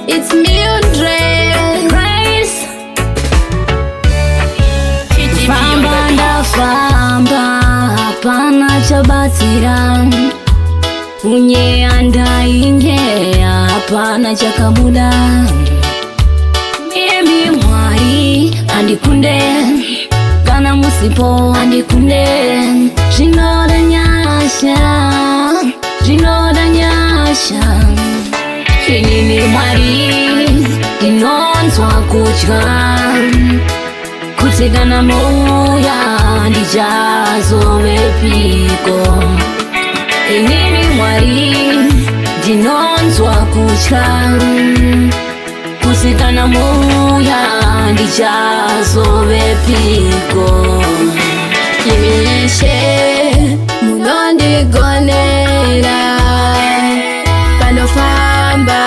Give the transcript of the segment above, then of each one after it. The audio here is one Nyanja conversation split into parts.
It's Mildred Grace. Famba ndafamba hapana chabatira, unye andainge hapana chakabuda. Mimi mwari andikunde kana musipo andikunde, zvinodanyasha inini mwari ndinonzwa kutya kuti kana mouya ndichazovepiko. Inini mwari ndinonzwa kutya kuti kana mouya ndichazovepiko. Imishe munondigonera, panofamba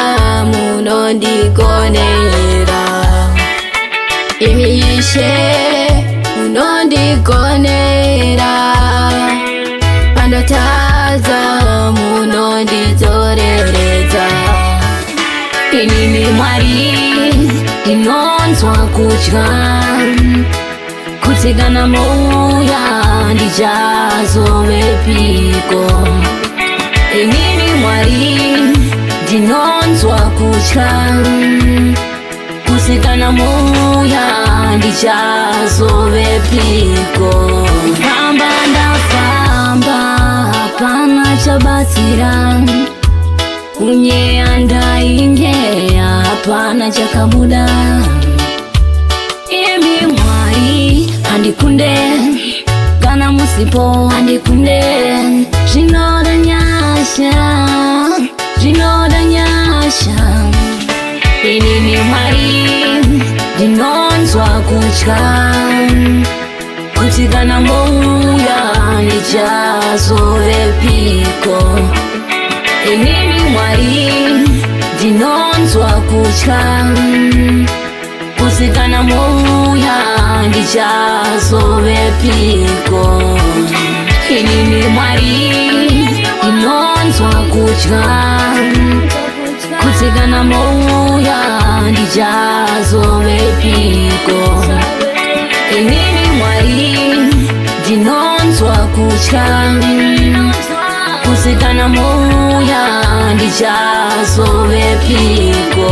munondigonera. Imishe munondigonera, panotaza munondidzoreredza. Inini mwari ndinonzwa kutya kuti kana mouya ndichazovepiko. Inini mwari ndinonzwa kutya kuti kana mouya ndichazovepiko. Famba ndafamba hapana chabatira, unye andainge hapana chakabuda. Imi mwari andikunde kana musipo andikunde, zvinodanyasha inini mwari ndinonzwa kutya kuti kana mouya ndichazovepiko. Inini mwari ndinonzwa kutya kuti kana mouya ndichazovepiko. Inini mwari ndinonzwa kutya kuti kana mouya ndichazovepiko. Inini mwari ndinonzwa kutya kuti kana mouya ndichazovepiko.